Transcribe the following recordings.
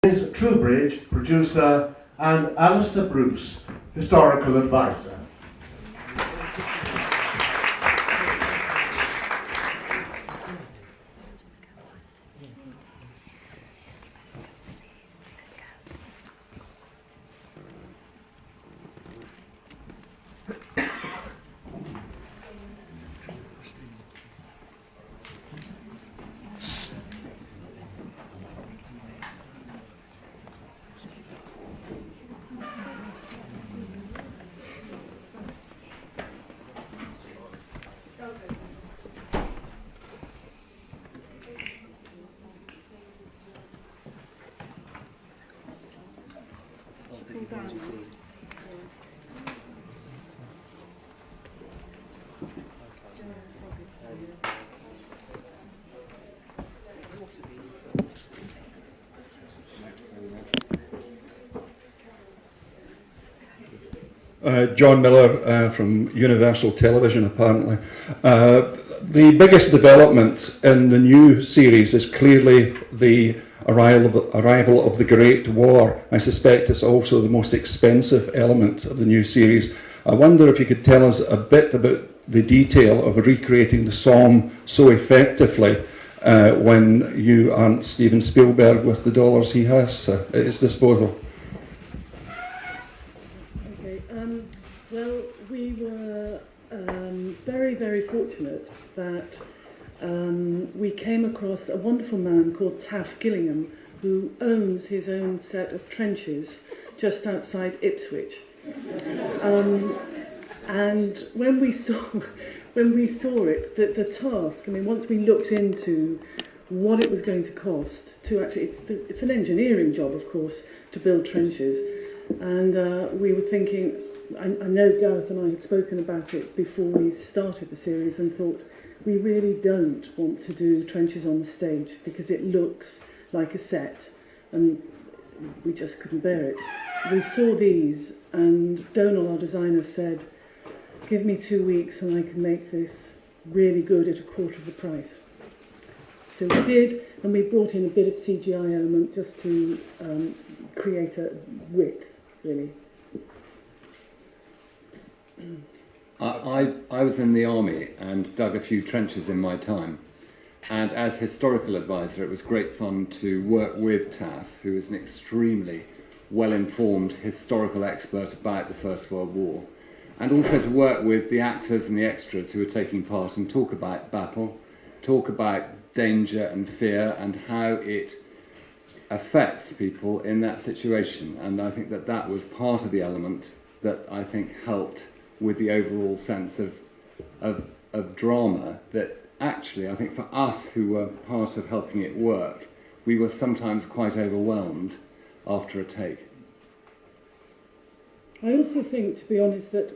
Liz Truebridge, producer, and Alistair Bruce, historical advisor. John Miller from Universal Television, apparently. The biggest development in the new series is clearly the arrival of the Great War. I suspect it's also the most expensive element of the new series. I wonder if you could tell us a bit about the detail of recreating the Somme so effectively when you aren't Steven Spielberg with the dollars he has at his disposal. Well, we were very, very fortunate that we came across a wonderful man called Taff Gillingham, who owns his own set of trenches just outside Ipswich. And when we saw it, the task, I mean, once we looked into what it was going to cost to actually, it's an engineering job, of course, to build trenches, and we were thinking, I know Gareth and I had spoken about it before we started the series and thought we really don't want to do trenches on the stage because it looks like a set and we just couldn't bear it. We saw these and Donal, our designer, said, give me 2 weeks and I can make this really good at a quarter of the price. So we did, and we brought in a bit of CGI element just to create a width, really. I was in the army and dug a few trenches in my time, and as historical advisor it was great fun to work with Taff, who is an extremely well-informed historical expert about the First World War, and also to work with the actors and the extras who were taking part and talk about battle, talk about danger and fear and how it affects people in that situation. And I think that was part of the element that I think helped with the overall sense of drama that actually, I think for us who were part of helping it work, we were sometimes quite overwhelmed after a take. I also think, to be honest, that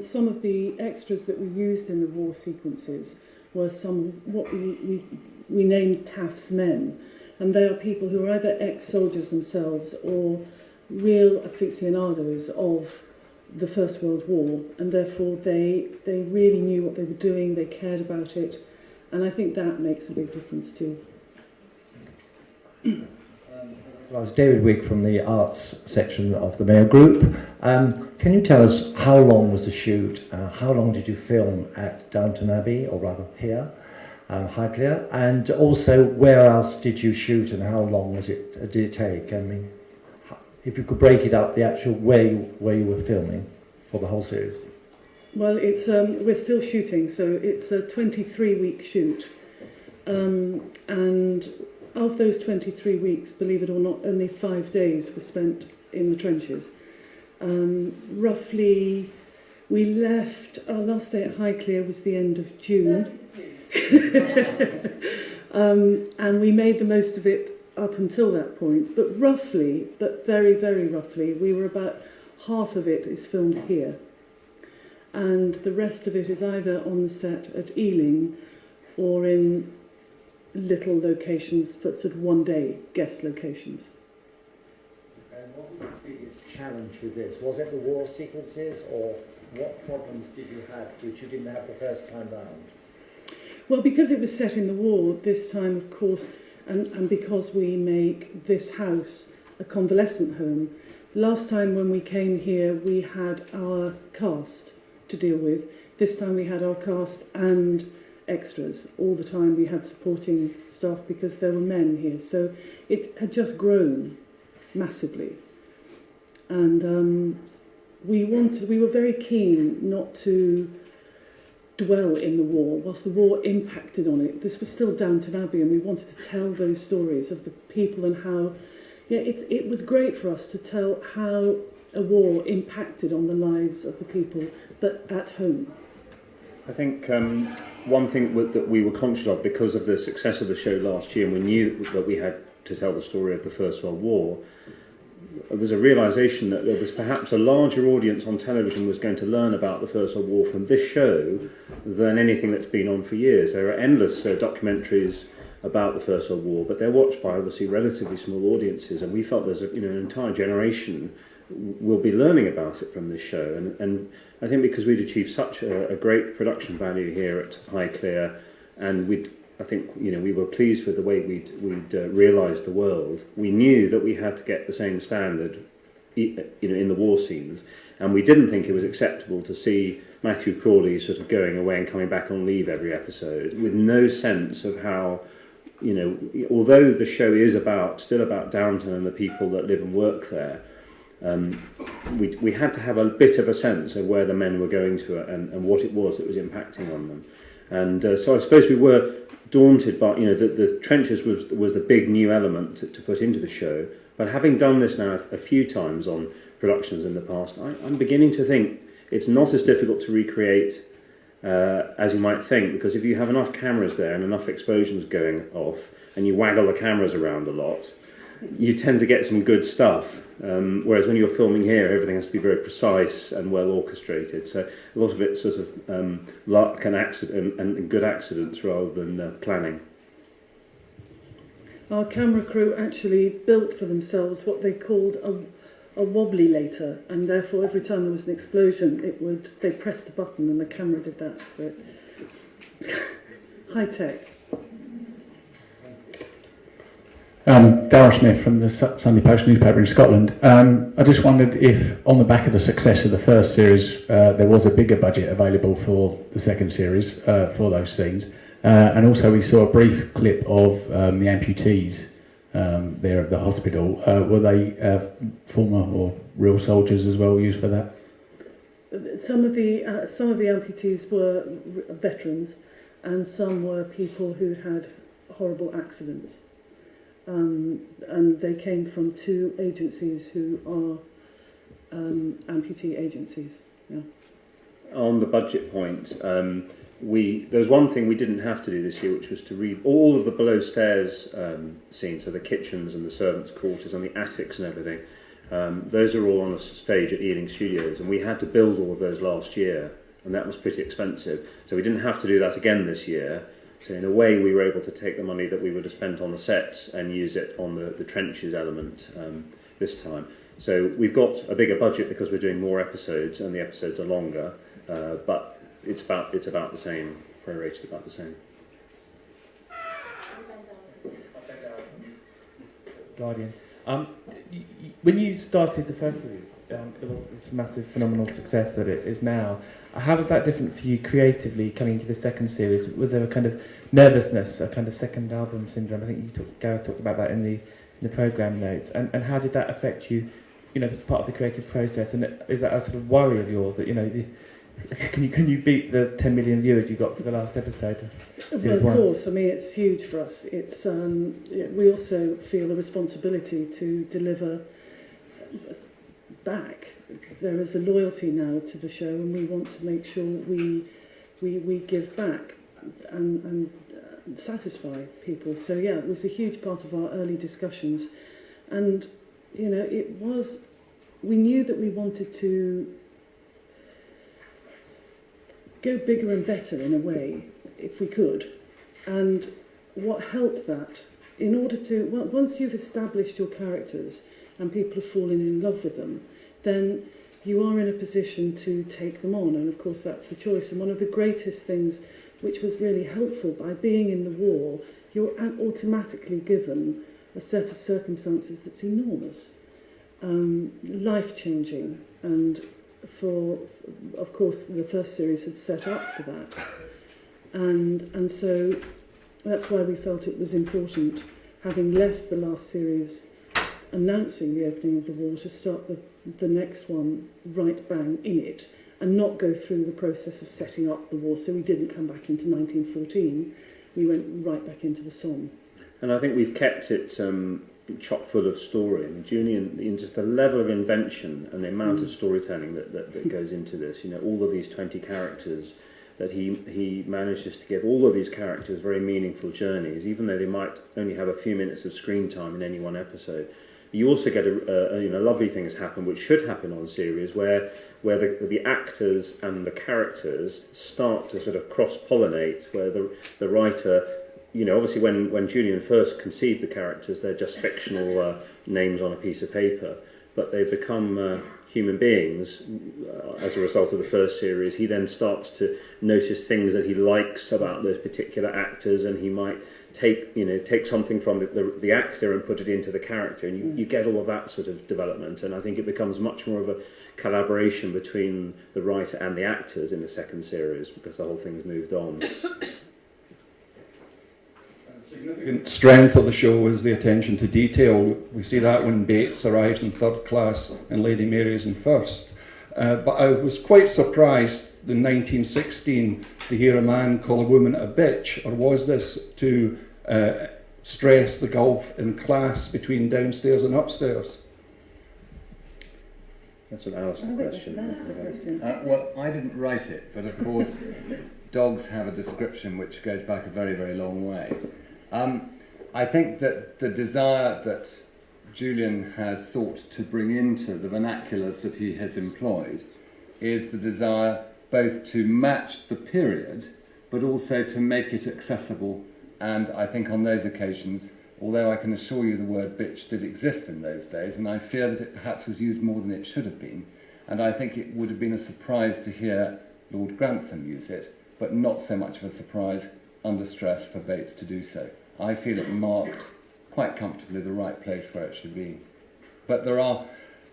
some of the extras that we used in the war sequences were what we named Taff's men, and they are people who are either ex-soldiers themselves or real aficionados of the First World War, and therefore they really knew what they were doing, they cared about it, and I think that makes a big difference too. Well, I was David Wigg from the arts section of the Mayo Group. Can you tell us how long was the shoot? How long did you film at Downton Abbey, or rather here, Highclere? And also, where else did you shoot, and how long did it take? I mean, if you could break it up, the actual where you were filming for the whole series. Well, it's we're still shooting, so it's a 23-week shoot, and of those 23 weeks, believe it or not, only 5 days were spent in the trenches. Roughly, we left, our last day at Highclere was the end of June, and we made the most of it up until that point, but roughly, but very, very roughly, we were about half of it is filmed here, and the rest of it is either on the set at Ealing or in little locations for sort of one-day guest locations. And what was the biggest challenge with this? Was it the war sequences, or what problems did you have which you didn't have the first time round? Well, because it was set in the war this time, of course, and because we make this house a convalescent home. Last time when we came here, we had our cast to deal with. This time we had our cast and extras. All the time we had supporting staff because there were men here. So it had just grown massively. And we were very keen not to dwell in the war. Whilst the war impacted on it, this was still Downton Abbey, and we wanted to tell those stories of the people and how, it was great for us to tell how a war impacted on the lives of the people, but at home. I think one thing that we were conscious of because of the success of the show last year, and we knew that we had to tell the story of the First World War, it was a realisation that there was perhaps a larger audience on television was going to learn about the First World War from this show than anything that's been on for years. There are endless documentaries about the First World War, but they're watched by obviously relatively small audiences, and we felt there's an entire generation will be learning about it from this show. And I think because we'd achieved such a great production value here at Highclere, and we were pleased with the way we'd realised the world. We knew that we had to get the same standard, in the war scenes, and we didn't think it was acceptable to see Matthew Crawley sort of going away and coming back on leave every episode with no sense of how, although the show is still about Downton and the people that live and work there. We had to have a bit of a sense of where the men were going to and what it was that was impacting on them. And so I suppose we were daunted by, the trenches was the big new element to put into the show. But having done this now a few times on productions in the past, I'm beginning to think it's not as difficult to recreate as you might think, because if you have enough cameras there and enough explosions going off and you waggle the cameras around a lot, you tend to get some good stuff. Whereas when you're filming here, everything has to be very precise and well orchestrated. So a lot of it's sort of luck and accident and good accidents rather than planning. Our camera crew actually built for themselves what they called a wobbly later, and therefore every time there was an explosion, they pressed a button and the camera did that. So high tech. Darren Smith from the Sunday Post newspaper in Scotland. I just wondered if, on the back of the success of the first series, there was a bigger budget available for the second series for those scenes. And also we saw a brief clip of the amputees there at the hospital. Were they former or real soldiers as well used for that? Some of the amputees were veterans, and some were people who had horrible accidents. And they came from two agencies who are amputee agencies. Yeah. On the budget point, there was one thing we didn't have to do this year, which was to read all of the below stairs scenes, so the kitchens and the servants' quarters and the attics and everything. Those are all on a stage at Ealing Studios, and we had to build all of those last year, and that was pretty expensive. So we didn't have to do that again this year. So in a way, we were able to take the money that we would have spent on the sets and use it on the trenches element this time. So we've got a bigger budget because we're doing more episodes and the episodes are longer, but it's about the same, prorated about the same. Guardian. When you started the first series, it was this massive phenomenal success that it is now. How was that different for you creatively coming into the second series? Was there a kind of nervousness, a kind of second album syndrome? I think Gareth talked about that in the programme notes. And how did that affect you, as part of the creative process? And is that a sort of worry of yours that, can you beat the 10 million viewers you got for the last episode? Well, of course. I mean, it's huge for us. It's we also feel a responsibility to deliver back. There is a loyalty now to the show, and we want to make sure we give back and satisfy people. So yeah, it was a huge part of our early discussions, and we knew that we wanted to go bigger and better in a way, if we could. And what helped that, in order to, once you've established your characters and people have fallen in love with them, then you are in a position to take them on, and of course that's the choice. And one of the greatest things which was really helpful, by being in the war, you're automatically given a set of circumstances that's enormous, life-changing, and of course, the first series had set up for that, and so that's why we felt it was important, having left the last series announcing the opening of the war, to start the next one right bang in it, and not go through the process of setting up the war. So we didn't come back into 1914, we went right back into the Somme. And I think we've kept it chock full of story. And Julian, in just the level of invention and the amount of storytelling that goes into this, all of these 20 characters, that he manages to give all of these characters very meaningful journeys, even though they might only have a few minutes of screen time in any one episode. You also get lovely things happen, which should happen on series, where the actors and the characters start to sort of cross-pollinate, where the writer, obviously when Julian first conceived the characters, they're just fictional names on a piece of paper, but they become human beings as a result of the first series. He then starts to notice things that he likes about those particular actors, and he might take something from the actor and put it into the character, and you get all of that sort of development. And I think it becomes much more of a collaboration between the writer and the actors in the second series, because the whole thing's moved on. Significant strength of the show is the attention to detail. We see that when Bates arrives in third class and Lady Mary is in first. But I was quite surprised in 1916 to hear a man call a woman a bitch, or was this to stress the gulf in class between downstairs and upstairs? That's an Alistair question. Well, I didn't write it, but of course dogs have a description which goes back a very, very long way. I think that the desire that Julian has sought to bring into the vernaculars that he has employed is the desire both to match the period, but also to make it accessible. And I think on those occasions, although I can assure you the word bitch did exist in those days, and I fear that it perhaps was used more than it should have been, and I think it would have been a surprise to hear Lord Grantham use it, but not so much of a surprise under stress for Bates to do so. I feel it marked quite comfortably the right place where it should be. But there are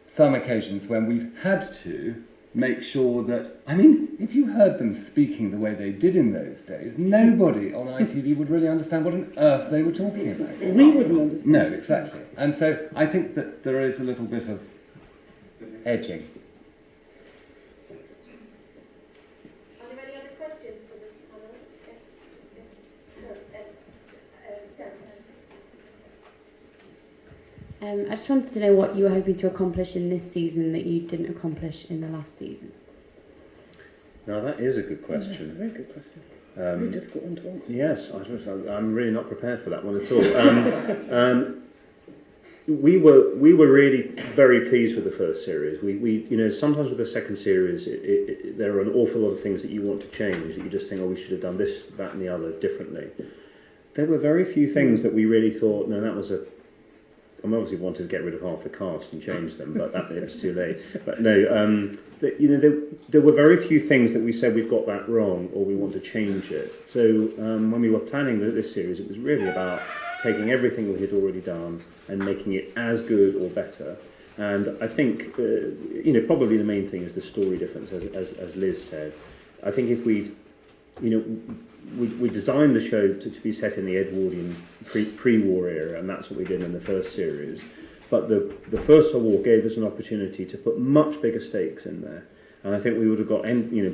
some occasions when we've had to make sure that, if you heard them speaking the way they did in those days, nobody on ITV would really understand what on earth they were talking about. We wouldn't understand. No, exactly. And so I think that there is a little bit of edging. Are there any other questions for this panel? I just wanted to know what you were hoping to accomplish in this season that you didn't accomplish in the last season. Now that is a good question. Yes, a very good question. Very difficult one to answer. Yes, I'm really not prepared for that one at all. We were really very pleased with the first series. We sometimes with the second series, there are an awful lot of things that you want to change, that you just think, we should have done this, that, and the other differently. There were very few things that we really thought, no, that was obviously wanted to get rid of half the cast and change them, but it was too late. But no, there were very few things that we said we've got that wrong or we want to change it. So when we were planning this series, it was really about taking everything we had already done and making it as good or better. And I think, probably the main thing is the story difference, as Liz said. I think if we designed the show to be set in the Edwardian pre-war era, and that's what we did in the first series. But the First World War gave us an opportunity to put much bigger stakes in there. And I think we would have got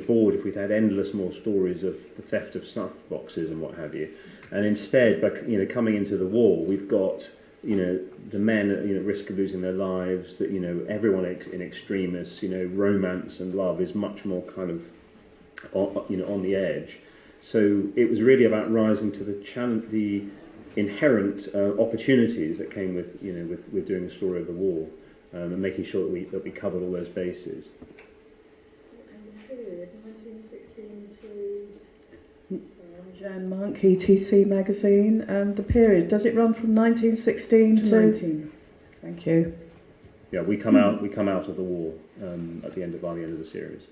bored if we'd had endless more stories of the theft of snuff boxes and what have you. And instead, by coming into the war, we've got the men at risk of losing their lives. That everyone in extremis. Romance and love is much more kind of on the edge. So it was really about rising to the challenge, the inherent opportunities that came with doing the story of the war, and making sure that we covered all those bases. And period 1916 to. Jan Monk, ETC magazine. The period, does it run from 1916 to 19? Thank you. Yeah, we come out of the war by the end of the series.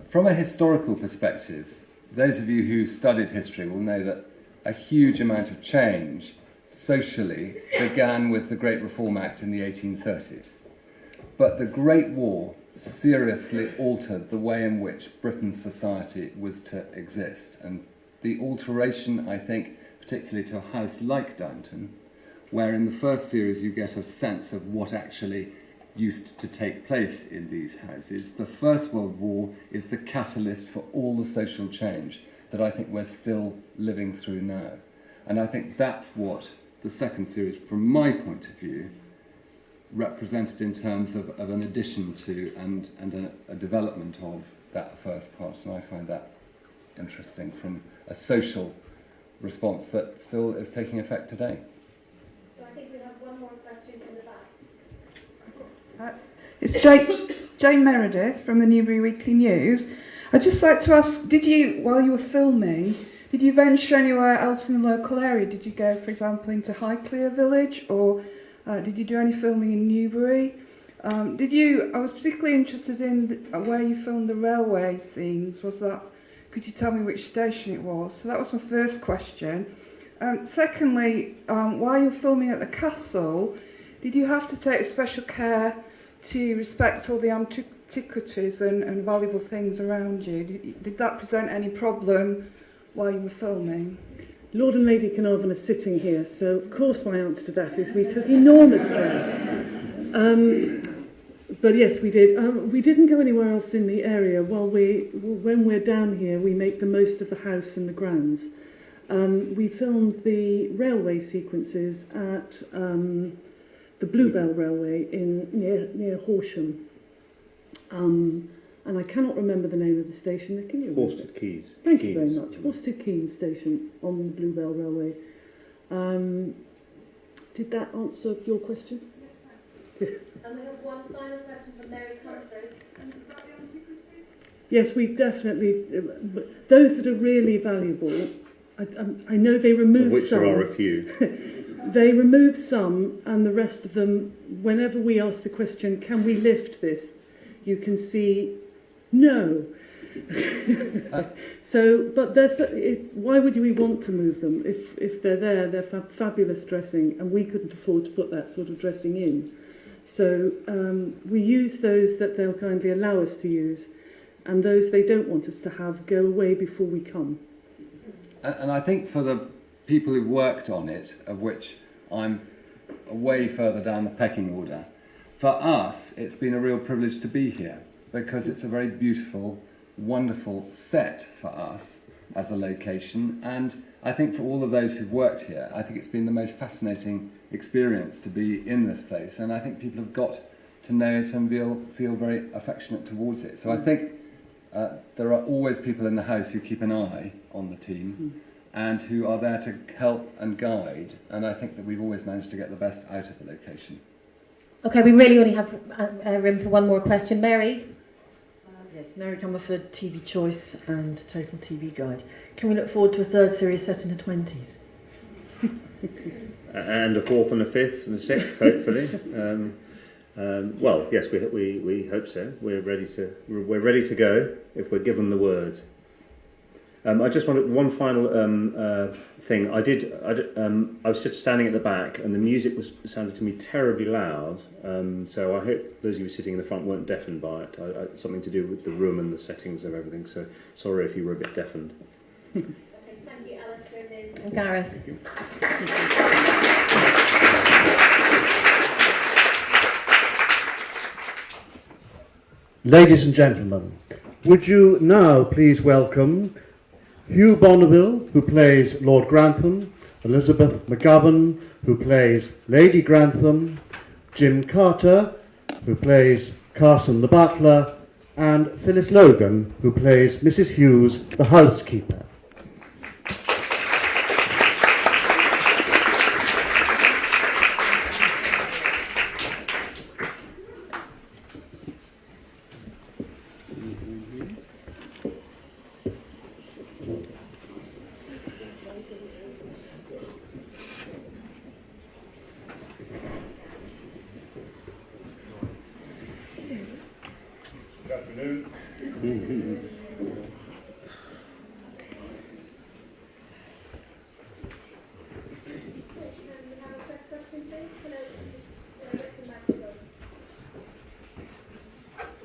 From a historical perspective, those of you who studied history will know that a huge amount of change socially began with the Great Reform Act in the 1830s. But the Great War seriously altered the way in which Britain's society was to exist. And the alteration, I think, particularly to a house like Downton, where in the first series you get a sense of what actually used to take place in these houses. The First World War is the catalyst for all the social change that I think we're still living through now. And I think that's what the second series, from my point of view, represented in terms of an addition to and a development of that first part. And I find that interesting from a social response that still is taking effect today. So I think we have one more question in the back. It's Jane Meredith from the Newbury Weekly News. I'd just like to ask, did you, while you were filming, did you venture anywhere else in the local area? Did you go, for example, into Highclere Village, or did you do any filming in Newbury? I was particularly interested in where you filmed the railway scenes. Could you tell me which station it was? So that was my first question. Secondly, while you were filming at the castle, did you have to take special care to respect all the antiquities and valuable things around you? Did that present any problem while you were filming? Lord and Lady Carnarvon are sitting here, so of course my answer to that is we took enormous care. But yes, we did. We didn't go anywhere else in the area. When we're down here, we make the most of the house and the grounds. We filmed the railway sequences at the Bluebell Railway near Horsham. And I cannot remember the name of the station. Can you remember? Horsted Quays. Thank you very much. Horsted Quays Station on the Bluebell Railway. Did that answer your question? And we have one final question from Mary Comfort. Yes, we definitely. Those that are really valuable, I know they remove which some. There are a few. They remove some, and the rest of them, whenever we ask the question, can we lift this? You can see, no. So, but why would we want to move them? If they're there, they're fabulous dressing, and we couldn't afford to put that sort of dressing in. So we use those that they'll kindly allow us to use, and those they don't want us to have go away before we come. And I think for the people who've worked on it, of which I'm way further down the pecking order, for us it's been a real privilege to be here, because it's a very beautiful, wonderful set for us as a location, and I think for all of those who've worked here, I think it's been the most fascinating experience to be in this place, and I think people have got to know it and feel very affectionate towards it. So I think there are always people in the house who keep an eye on the team and who are there to help and guide, and I think that we've always managed to get the best out of the location. Okay, we really only have room for one more question. Mary? Yes, Mary Comerford, TV Choice and Total TV Guide. Can we look forward to a third series set in the 20s? And a fourth and a fifth and a sixth, hopefully. Well, yes, we hope so. We're ready to go if we're given the word. I just wanted one final thing. I was just standing at the back, and the music sounded to me terribly loud. So I hope those of you sitting in the front weren't deafened by it. It's something to do with the room and the settings of everything. So sorry if you were a bit deafened. Okay, thank you, Alistair and Liz. And Gareth. Ladies and gentlemen, would you now please welcome Hugh Bonneville, who plays Lord Grantham, Elizabeth McGovern, who plays Lady Grantham, Jim Carter, who plays Carson the butler, and Phyllis Logan, who plays Mrs. Hughes, the housekeeper.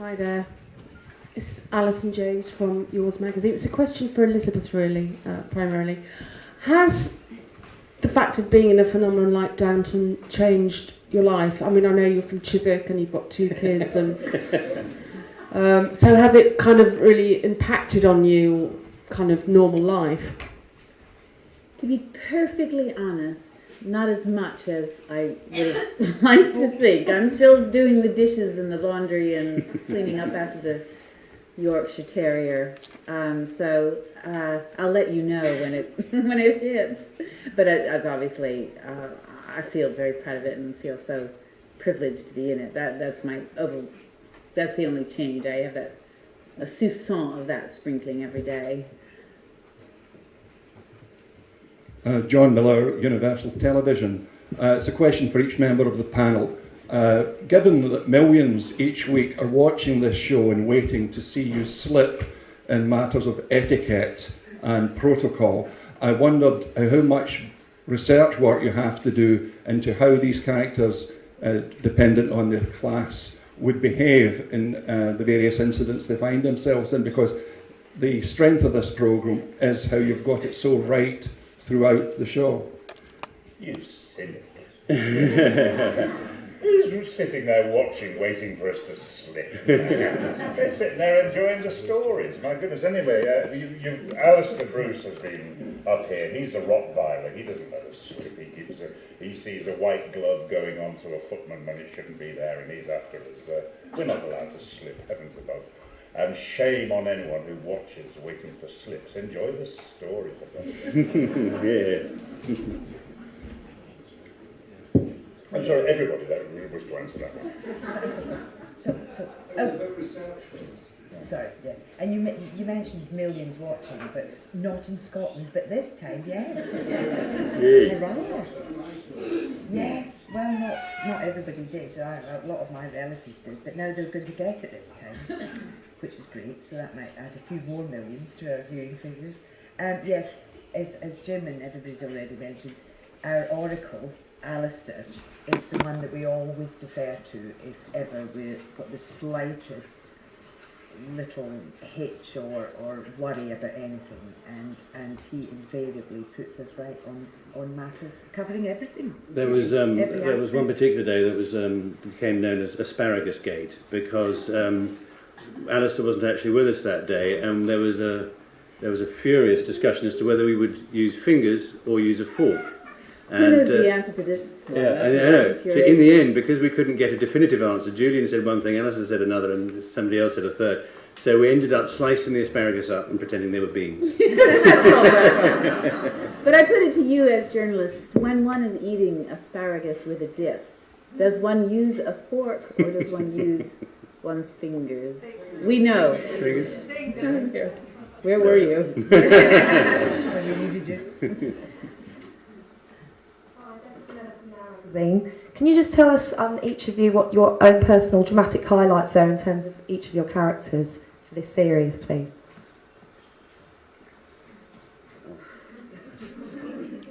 Hi there. It's Alison James from Yours magazine. It's a question for Elizabeth, really, primarily. Has the fact of being in a phenomenon like Downton changed your life? I mean, I know you're from Chiswick and you've got 2 kids, and so has it kind of really impacted on you, kind of normal life? To be perfectly honest, not as much as I would have liked to think. I'm still doing the dishes and the laundry and cleaning up after the Yorkshire Terrier. So I'll let you know when it hits. But as obviously, I feel very proud of it and feel so privileged to be in it. That's the only change. I have a soupçon of that sprinkling every day. John Miller, Universal Television. It's a question for each member of the panel. Given that millions each week are watching this show and waiting to see you slip in matters of etiquette and protocol, I wondered how much research work you have to do into how these characters, dependent on their class, would behave in the various incidents they find themselves in, because the strength of this programme is how you've got it so right throughout the show. You silly. Who's sitting there watching, waiting for us to slip? They're sitting there enjoying the stories. My goodness. Anyway, Alistair Bruce has been up here. He's a Rottweiler. He doesn't let us slip. He sees a white glove going on to a footman when it shouldn't be there, and he's after us. We're not allowed to slip, heavens above. And shame on anyone who watches waiting for slips. Enjoy the stories of them. Yeah. I'm sorry, everybody that was to answer that one. Sorry, yes. And you mentioned millions watching, but not in Scotland. But this time, yes. Hurrah. Yes. Well, not everybody did. A lot of my relatives did, but now they're going to get it this time, which is great. So that might add a few more millions to our viewing figures. Yes, as Jim and everybody's already mentioned, our oracle, Alistair, is the one that we always defer to if ever we've got the slightest little hitch or worry about anything, and he invariably puts us right on matters, covering everything. There was one particular day that was became known as Asparagus Gate, because Alistair wasn't actually with us that day, and there was a furious discussion as to whether we would use fingers or use a fork. And, who knows the answer to this? Yeah, I know. So in the end, because we couldn't get a definitive answer, Julian said one thing, Alistair said another, and somebody else said a third. So we ended up slicing the asparagus up and pretending they were beans. That's all right. But I put it to you as journalists, when one is eating asparagus with a dip, does one use a fork or does one use one's fingers? We know. Fingers. Where were you? When we needed you. Can you just tell us, each of you, what your own personal dramatic highlights are in terms of each of your characters for this series, please?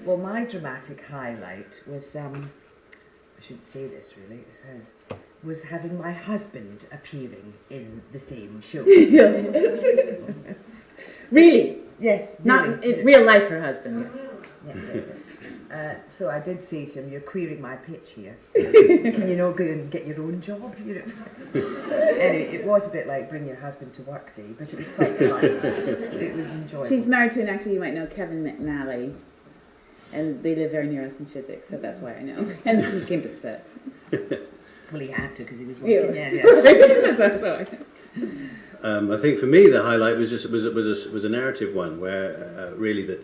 Well, my dramatic highlight was, I shouldn't say this really, was having my husband appearing in the same show. Really? Yes. Really. Not in real life, her husband. Yes. So I did say to him, "You're queering my pitch here. Can you not go and get your own job?" You know. Anyway, it was a bit like Bring Your Husband to Work Day, but it was quite fun. It was enjoyable. She's married to an actor you might know, Kevin McNally, and they live very near us in Chiswick, so that's why I know. And he came to the set. Well, he had to because he was working. Yeah. That's how I know. I think for me the highlight was a narrative one where really that.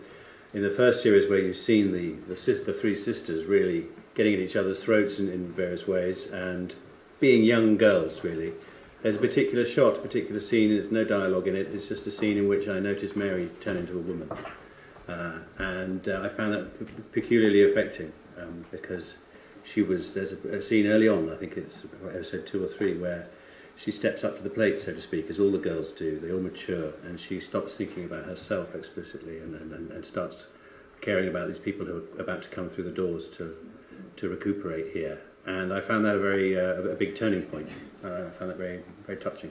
In the first series, where you've seen the three sisters really getting at each other's throats in various ways and being young girls, really, there's a particular shot, a particular scene. There's no dialogue in it. It's just a scene in which I noticed Mary turn into a woman, and I found that peculiarly affecting because there's a scene early on. I think it's episode 2 or 3 where she steps up to the plate, so to speak, as all the girls do. They all mature, and she stops thinking about herself explicitly and starts caring about these people who are about to come through the doors to recuperate here. And I found that a very a big turning point I found that very, very touching.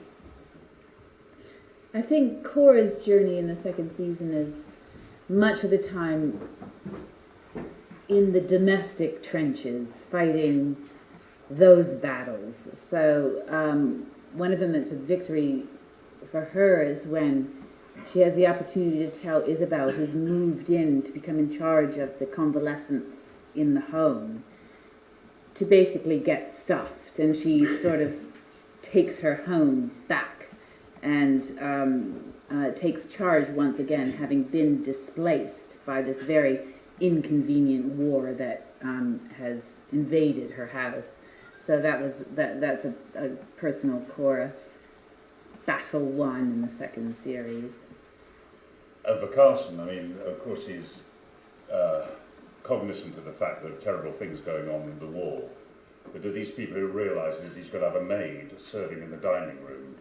I think Cora's journey in the second season is much of the time in the domestic trenches, fighting those battles. So one of them that's a victory for her is when she has the opportunity to tell Isabel, who's moved in to become in charge of the convalescents in the home, to basically get stuffed, and she sort of takes her home back and takes charge once again, having been displaced by this very inconvenient war that has invaded her house. So that's a personal Cora battle won in the second series. For Carson, I mean, of course he's cognizant of the fact that terrible things going on in the war, but do these people who realise that he's got to have a maid serving in the dining room?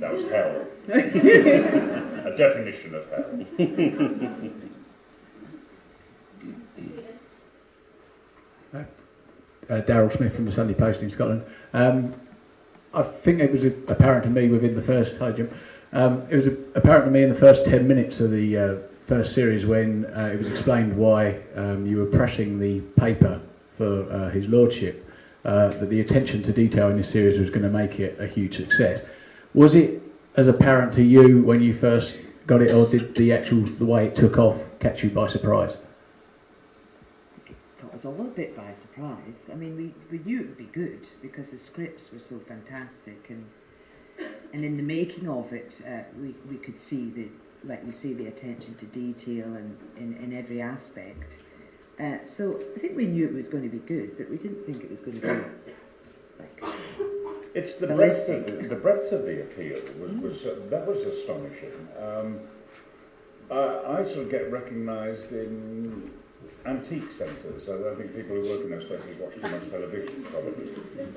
That was hell. A definition of hell. Daryl Smith from the Sunday Post in Scotland. I think it was apparent to me within the first, hi Jim, it was apparent to me in the first 10 minutes of the first series when it was explained why you were pressing the paper for his lordship, that the attention to detail in this series was going to make it a huge success. Was it as apparent to you when you first got it, or did the way it took off catch you by surprise? Caught us all a bit by surprise. I mean, we knew it would be good because the scripts were so fantastic, and in the making of it, we could see the attention to detail and in every aspect. So I think we knew it was going to be good, but we didn't think it was going to be It's the ballistic. the breadth of the appeal that was astonishing. I sort of get recognised in antique centres. I don't think people who work in those places watch too much television, probably.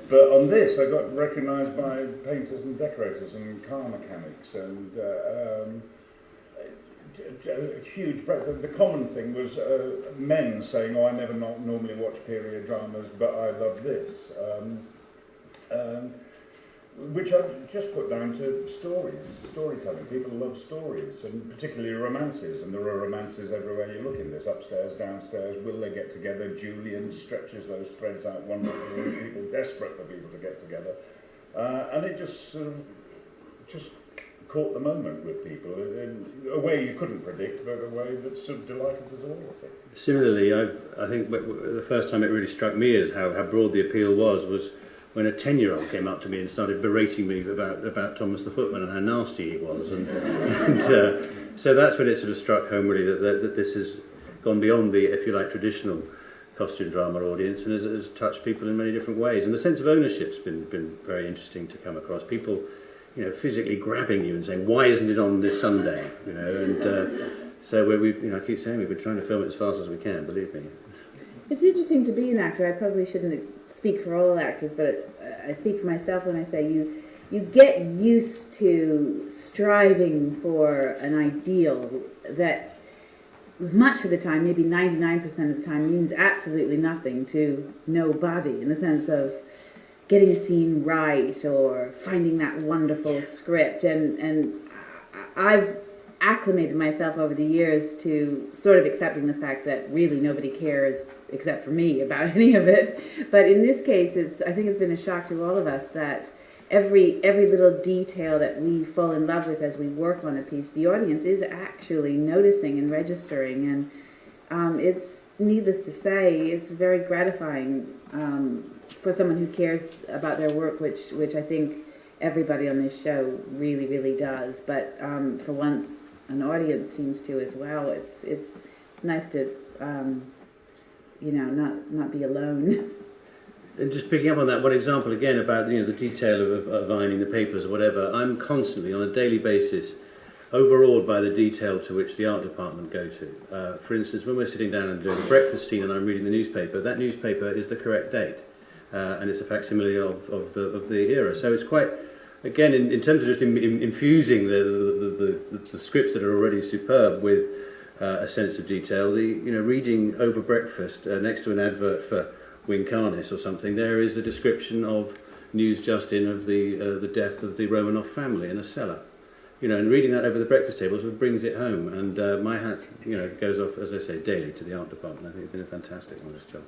But on this, I got recognised by painters and decorators and car mechanics, and a huge breadth. The common thing was men saying, "Oh, I never normally watch period dramas, but I love this." Which I just put down to storytelling. People love stories, and particularly romances, and there are romances everywhere you look in this, upstairs, downstairs. Will they get together? Julian stretches those threads out wonderfully, people desperate for people to get together. And it just caught the moment with people in a way you couldn't predict, but a way that sort of delighted us all, I think. Similarly, I think the first time it really struck me as how broad the appeal was when a 10-year-old came up to me and started berating me about Thomas the Footman and how nasty he was, and so that's when it sort of struck home really that this has gone beyond the, if you like, traditional costume drama audience, and has touched people in many different ways. And the sense of ownership's been very interesting to come across. People, physically grabbing you and saying, "Why isn't it on this Sunday?" And so I keep saying we've been trying to film it as fast as we can. Believe me. It's interesting to be an actor. I probably shouldn't speak for all actors, but I speak for myself when I say you get used to striving for an ideal that much of the time, maybe 99% of the time, means absolutely nothing to nobody, in the sense of getting a scene right or finding that wonderful script. And I've acclimated myself over the years to sort of accepting the fact that really nobody cares except for me about any of it. But in this case, I think it's been a shock to all of us that every little detail that we fall in love with as we work on a piece, the audience is actually noticing and registering. And it's needless to say, it's very gratifying for someone who cares about their work, which I think everybody on this show really, really does. But for once, an audience seems to as well. It's nice to not be alone. And just picking up on that, one example again about the detail of ironing the papers or whatever, I'm constantly on a daily basis overawed by the detail to which the art department go to. For instance, when we're sitting down and doing a breakfast scene and I'm reading the newspaper, that newspaper is the correct date, and it's a facsimile of the era. So it's quite, again, in terms of just infusing the scripts that are already superb with a sense of detail. Reading over breakfast next to an advert for Wincarnis or something, there is the description of news just in of the death of the Romanoff family in a cellar. You know, and reading that over the breakfast table sort of brings it home. And my hat, you know, goes off, as I say, daily to the art department. I think it's been a fantastic honest job.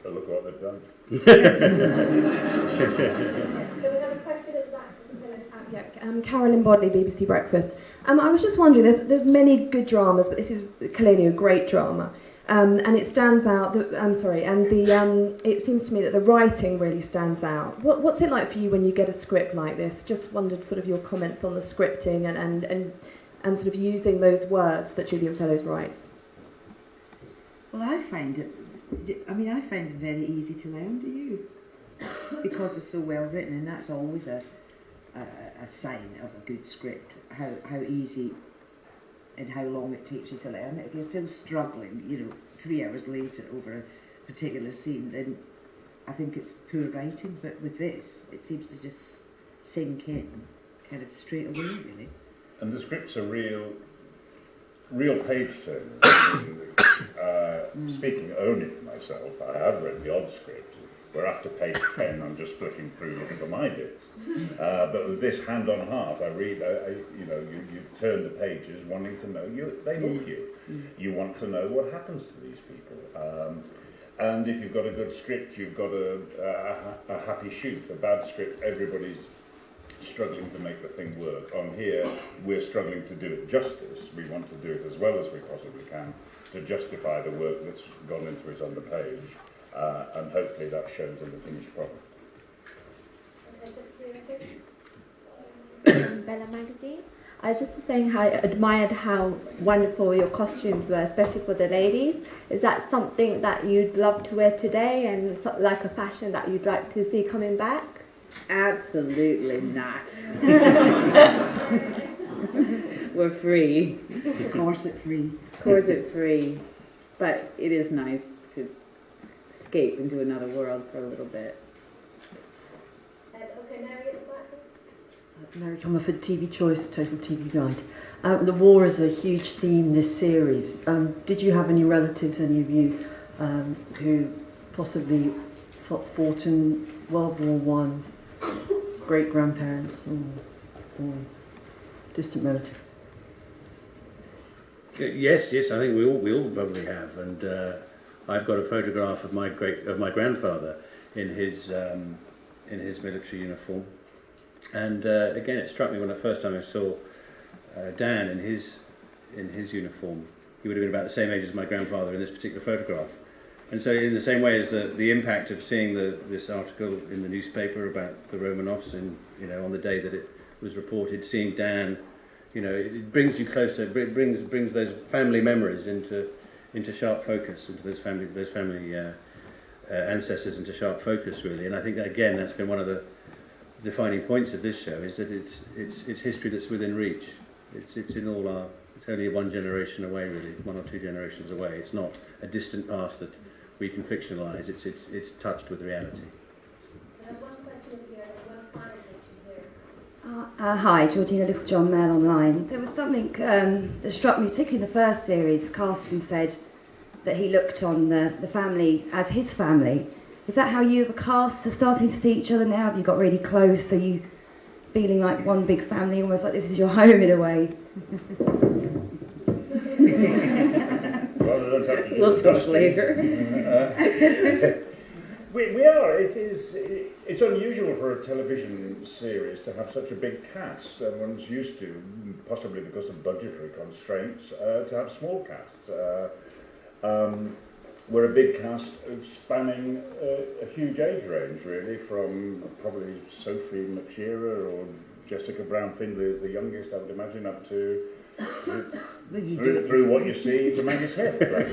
But look what they've done. So we have a question at the back. Carolyn Bodley, BBC Breakfast. I was just wondering, there's many good dramas, but this is clearly a great drama. And it stands out, it seems to me that the writing really stands out. What's it like for you when you get a script like this? Just wondered sort of your comments on the scripting and sort of using those words that Julian Fellows writes. Well, I find it very easy to learn, do you? Because it's so well written, and that's always a sign of a good script, how easy and how long it takes you to learn it. If you're still struggling, 3 hours later over a particular scene, then I think it's poor writing. But with this, it seems to just sink in kind of straight away, really. And the scripts are real page turners. Speaking only for myself, I have read the odd script where after page 10 I'm just flicking through looking for my bits. But with this hand on heart, I read, you turn the pages wanting to know, they hook you. You want to know what happens to these people. And if you've got a good script, you've got a happy shoot. A bad script, everybody's struggling to make the thing work. On here, we're struggling to do it justice. We want to do it as well as we possibly can to justify the work that's gone into it on the page. And hopefully that shows in the finished product. Bella magazine. I was just saying how I admired how wonderful your costumes were, especially for the ladies. Is that something that you'd love to wear today, and like a fashion that you'd like to see coming back? Absolutely not. We're free. Corset free. Corset free. But it is nice to escape into another world for a little bit. Okay, Mary at the back. Mary Comerford, TV Choice, Total TV Guide. The war is a huge theme this series. Did you have any relatives, any of you, who possibly fought in World War One? Great-grandparents or distant relatives? Yes, I think we all probably have. And I've got a photograph of my grandfather in his military uniform. And again, it struck me when the first time I saw Dan in his uniform. He would have been about the same age as my grandfather in this particular photograph. And so, in the same way as the impact of seeing this article in the newspaper about the Romanoffs, and on the day that it was reported, seeing Dan, it brings you closer. It brings those family memories into sharp focus, into those family ancestors into sharp focus, really. And I think that, again, that's been one of the defining points of this show, is that it's history that's within reach. It's in all our. It's only one generation away, really, 1 or 2 generations away. It's not a distant past that we can fictionalise. It's touched with reality. Hi, Georgina Littlejohn, Mail Online. There was something that struck me, particularly in the first series. Carson said that he looked on the family as his family. Is that how you, the cast, are starting to see each other now? Have you got really close? Are you feeling like one big family, almost like this is your home in a way? Well, I don't have to do we'll talk later. We are. It's unusual for a television series to have such a big cast, and one's used to, possibly because of budgetary constraints, to have small casts. We're a big cast spanning a huge age range, really, from probably Sophie McShearer or Jessica Brown-Findlay, the youngest, I would imagine, up to through what you see to Maggie Smith, right?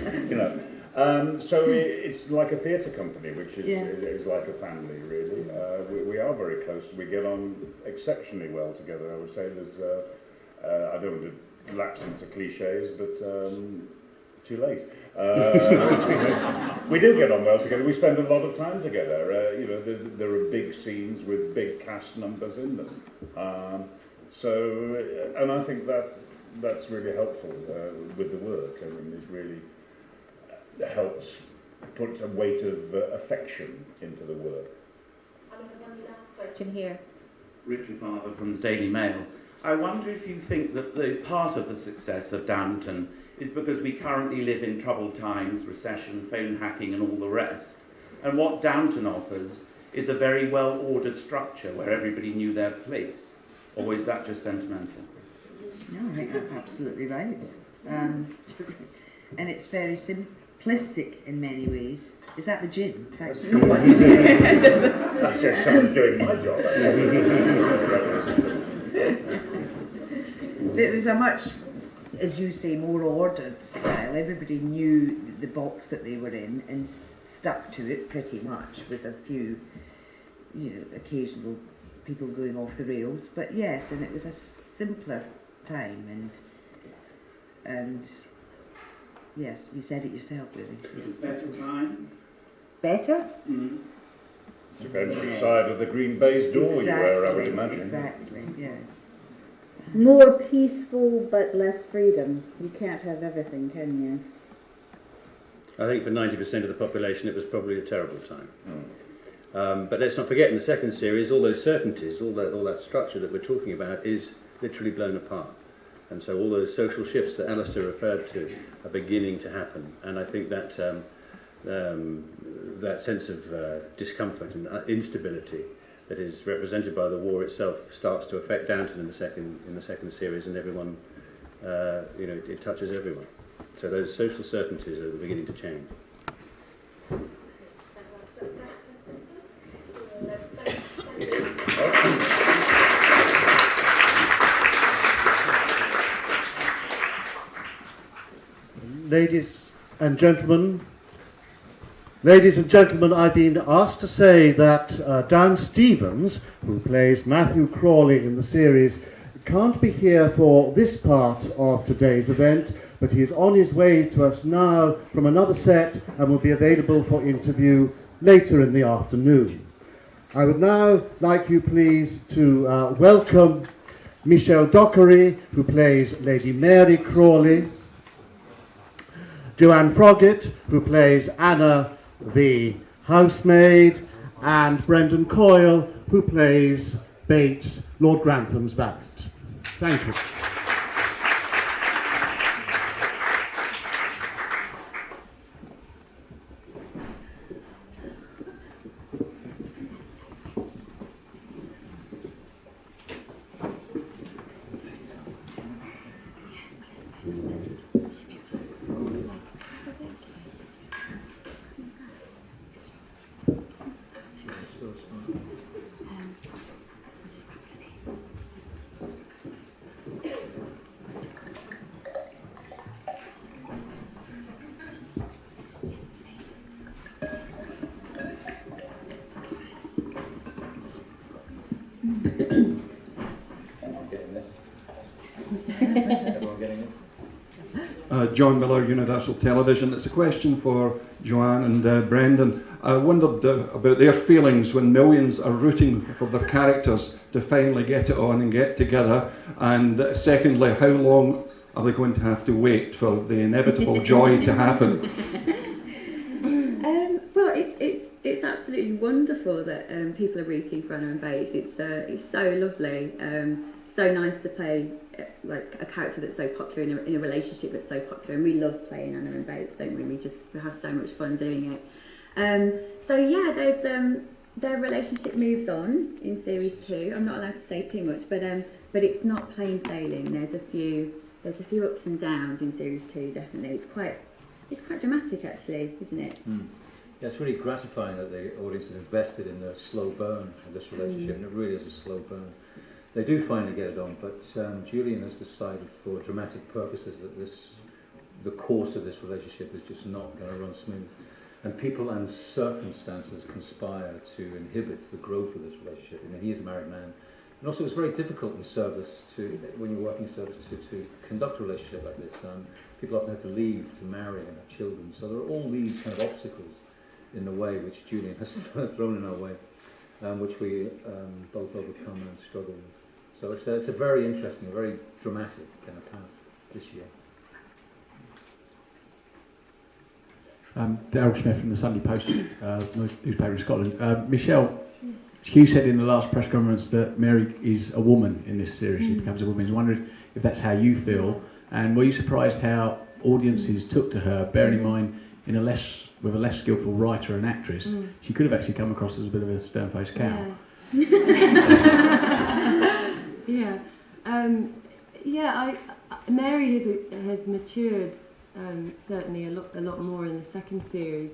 So it's like a theatre company, which is like a family, really. We are very close. We get on exceptionally well together, I would say. There's, I don't want to lapse into cliches, but too late. We do get on well together. We spend a lot of time together. There are big scenes with big cast numbers in them. And I think that's really helpful with the work. I mean, it really helps put a weight of affection into the work. One last question here. Richard Barber from the Daily Mail. I wonder if you think that the part of the success of Downton is because we currently live in troubled times, recession, phone hacking and all the rest. And what Downton offers is a very well-ordered structure where everybody knew their place. Or is that just sentimental? No, I think that's absolutely right. And it's very simplistic in many ways. Is that the gin? That says someone's doing my job. It was a much, as you say, more ordered style. Everybody knew the box that they were in and stuck to it pretty much, with a few, occasional people going off the rails. But yes, and it was a simpler time, and yes, you said it yourself, really. It was better time. Better? Mm. Depends which side of the green baize door you were, I would imagine. Exactly, yes. More peaceful but less freedom. You can't have everything, can you? I think for 90% of the population it was probably a terrible time. But let's not forget, in the second series, all those certainties, all that structure that we're talking about is literally blown apart. And so all those social shifts that Alistair referred to are beginning to happen. And I think that that sense of discomfort and instability that is represented by the war itself starts to affect Downton in the second series, and everyone, it touches everyone. So those social certainties are beginning to change. Ladies and gentlemen, I've been asked to say that Dan Stevens, who plays Matthew Crawley in the series, can't be here for this part of today's event, but he is on his way to us now from another set and will be available for interview later in the afternoon. I would now like you please to welcome Michelle Dockery, who plays Lady Mary Crawley, Joanne Froggatt, who plays Anna the housemaid, and Brendan Coyle, who plays Bates, Lord Grantham's valet. Thank you. John Miller, Universal Television. It's a question for Joanne and Brendan. I wondered about their feelings when millions are rooting for their characters to finally get it on and get together. And secondly, how long are they going to have to wait for the inevitable joy to happen? Well, it's absolutely wonderful that people are rooting for Anna and Bates. It's so lovely. So nice to play like a character that's so popular in a relationship that's so popular, and we love playing Anna and Bates, don't we? We have so much fun doing it. So yeah, there's their relationship moves on in series 2. I'm not allowed to say too much, but it's not plain sailing. There's a few ups and downs in series 2. Definitely, it's quite dramatic actually, isn't it? Mm. Yeah, it's really gratifying that the audience is invested in the slow burn of this relationship, and it really is a slow burn. They do finally get it on, but Julian has decided for dramatic purposes that the course of this relationship is just not going to run smooth. And people and circumstances conspire to inhibit the growth of this relationship. I mean, he is a married man. And also it's very difficult in service when you're working in service to conduct a relationship like this. People often have to leave to marry and have children. So there are all these kind of obstacles in the way which Julian has thrown in our way, which we both overcome and struggle with. So it's a very interesting, very dramatic kind of path this year. Daryl Smith from the Sunday Post newspaper in Scotland. Michelle, Hugh said in the last press conference that Mary is a woman in this series. She becomes a woman. I was wondering if that's how you feel, and were you surprised how audiences took to her, bearing in mind with a less skillful writer and actress, she could have actually come across as a bit of a stern-faced cow. Mary has matured certainly a lot more in the second series.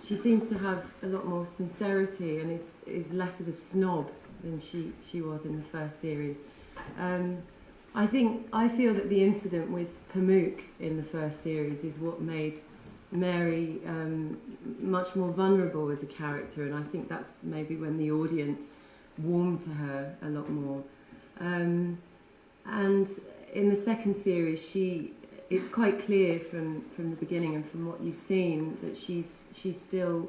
She seems to have a lot more sincerity and is less of a snob than she was in the first series. I feel that the incident with Pamuk in the first series is what made Mary much more vulnerable as a character, and I think that's maybe when the audience warmed to her a lot more. And in the second series, it's quite clear from the beginning and from what you've seen that she's still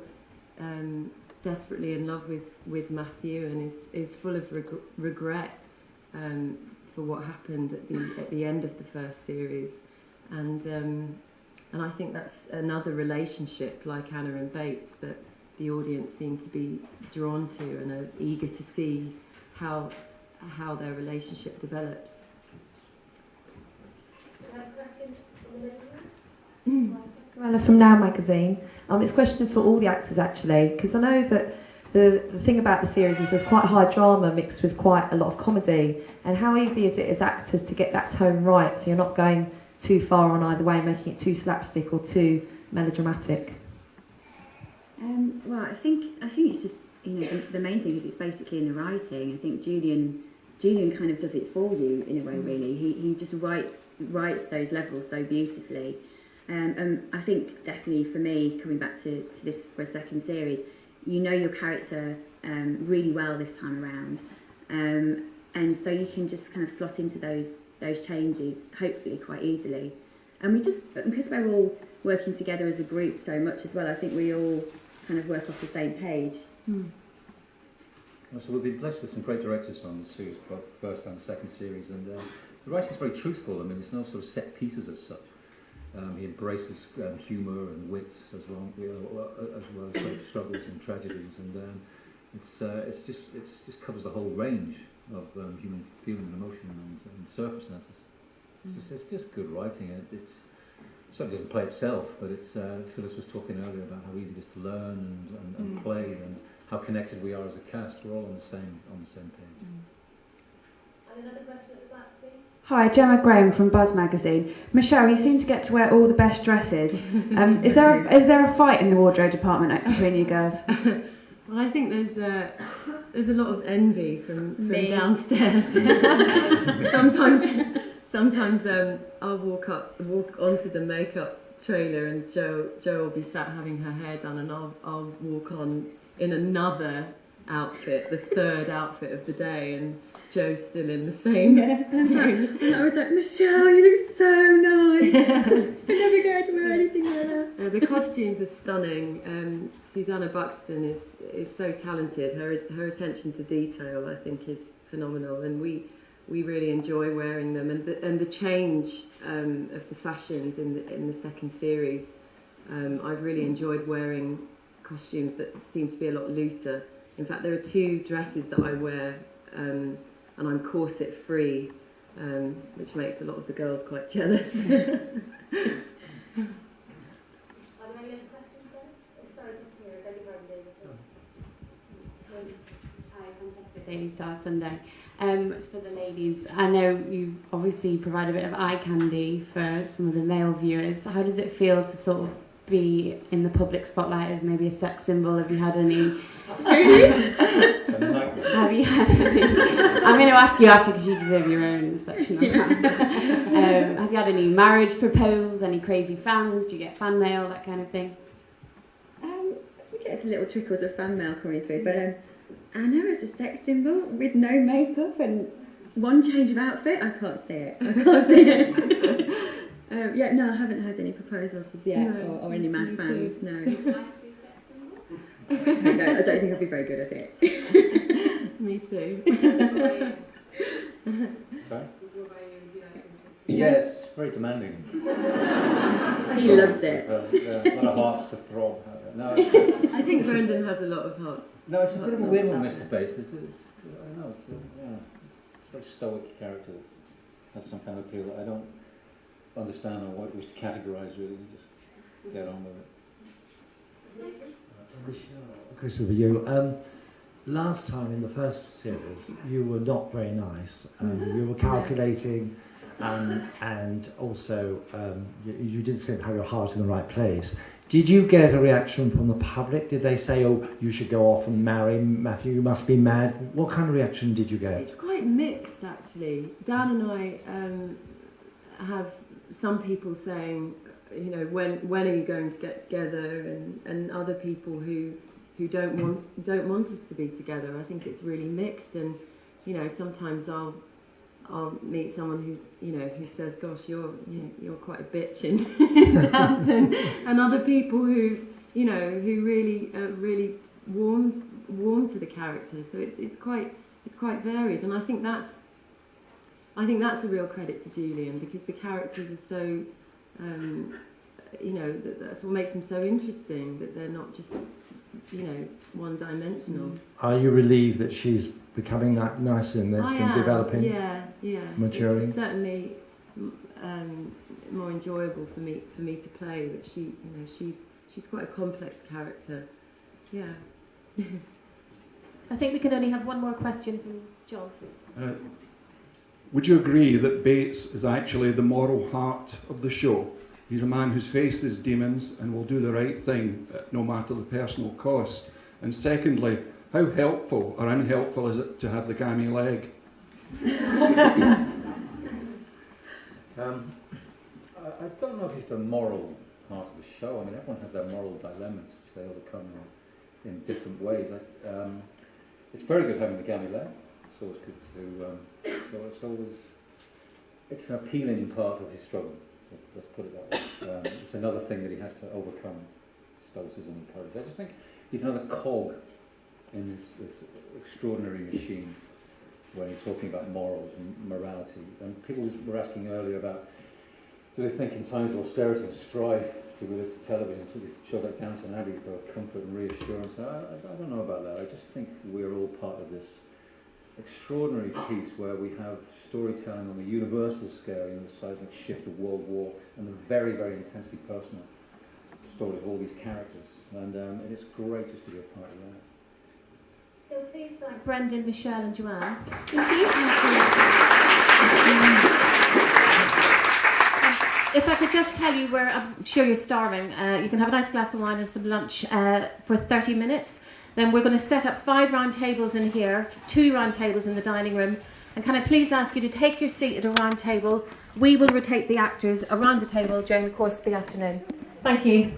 desperately in love with Matthew and is full of regret for what happened at the end of the first series, and I think that's another relationship like Anna and Bates that the audience seem to be drawn to and are eager to see how their relationship develops. Well, from Now magazine. It's a question for all the actors actually, because I know that the thing about the series is there's quite high drama mixed with quite a lot of comedy. And how easy is it as actors to get that tone right so you're not going too far on either way, making it too slapstick or too melodramatic? Well, I think it's just, the main thing is it's basically in the writing. I think Julian kind of does it for you in a way, really. He just writes those levels so beautifully. And I think definitely for me, coming back to this for a second series, you know your character really well this time around. And so you can just kind of slot into those changes, hopefully quite easily. And because we're all working together as a group so much as well, I think we all kind of work off the same page. So we've been blessed with some great directors on the series, both first and second series, and the writing's very truthful. I mean, there's no sort of set pieces as such. He embraces humour and wit as well as great struggles and tragedies, and it just covers the whole range of human feeling and emotion and circumstances. It's just good writing. It certainly doesn't play itself, but Phyllis was talking earlier about how easy it is to learn and play, and how connected we are as a cast. We're all on the same page. And another question at the back, please. Hi, Gemma Graham from Buzz magazine. Michelle, you seem to get to wear all the best dresses. Is there a fight in the wardrobe department between you girls? Well, I think there's a lot of envy from downstairs. Sometimes I'll walk onto the makeup trailer and Jo will be sat having her hair done, and I'll walk on in another outfit, the third outfit of the day, and Jo's still in the same. And I was like, Michelle, you look so nice. I never get to wear anything like that. The costumes are stunning. Susanna Buxton is so talented. Her attention to detail, I think, is phenomenal, and we really enjoy wearing them. And the change of the fashions in the second series, I've really enjoyed wearing costumes that seem to be a lot looser. In fact, there are two dresses that I wear, and I'm corset free, which makes a lot of the girls quite jealous. Are there any other questions there? Sorry, just here. I beg your pardon, David. Hi, fantastic Daily Star Sunday. It's for the ladies. I know you obviously provide a bit of eye candy for some of the male viewers. How does it feel to sort of be in the public spotlight as maybe a sex symbol? Have you had any? Have you had any? I'm going to ask you after because you deserve your own section on that. Have you had any marriage proposals? Any crazy fans? Do you get fan mail? That kind of thing? We get little trickles of fan mail coming through, but Anna as a sex symbol with no makeup and one change of outfit, I can't see it. No, I haven't had any proposals as yet, or any mad fans. No. I don't think I'd be very good at it. Me too. Sorry? Yes, very demanding. He loves it. A lot of hearts to throb. No, I think Brendan has a lot of heart No, it's a bit of a weird one, Mr. Bates. I know, it's a very stoic character that has some kind of appeal that I don't understand or what was to categorise really. Just get on with it. Question for you. Last time in the first series, you were not very nice. You were calculating, and also you didn't seem to have your heart in the right place. Did you get a reaction from the public? Did they say, "Oh, you should go off and marry Matthew, you must be mad"? What kind of reaction did you get? It's quite mixed, actually. Dan and I have some people saying, you know, when are you going to get together, and other people who don't want us to be together. I think it's really mixed, and you know, sometimes I'll meet someone who says, "Gosh, you're quite a bitch in Downton," and other people who really warm to the character. So it's quite varied, and I think that's a real credit to Julian, because the characters are so that's what makes them so interesting, that they're not just one-dimensional. Are you relieved that she's becoming that nicer in this and developing? Yeah. Maturing. It's certainly more enjoyable for me to play. But she's quite a complex character. Yeah. I think we can only have one more question from John. Would you agree that Bates is actually the moral heart of the show? He's a man who's faced his demons and will do the right thing no matter the personal cost. And secondly, how helpful or unhelpful is it to have the gammy leg? I don't know if it's the moral part of the show. I mean, everyone has their moral dilemmas which they overcome in different ways. It's very good having the gammy leg. It's always good to. It's an appealing part of his struggle. Let's put it that way. It's another thing that he has to overcome, stoicism and courage. I just think he's another cog in this extraordinary machine when he's talking about morals and morality. And people were asking earlier about, do they think in times of austerity and strife, do we look to television, to show like Downton Abbey for comfort and reassurance? I don't know about that. I just think we're all part of this extraordinary piece where we have storytelling on the universal scale, the seismic shift of World War, and the very, very intensely personal story of all these characters. And it's great just to be a part of that. So please thank Brendan, Michelle and Joanne. If I could just tell you, I'm sure you're starving, you can have a nice glass of wine and some lunch for 30 minutes. Then we're going to set up 5 round tables in here, 2 round tables in the dining room. And can I please ask you to take your seat at a round table? We will rotate the actors around the table during the course of the afternoon. Thank you.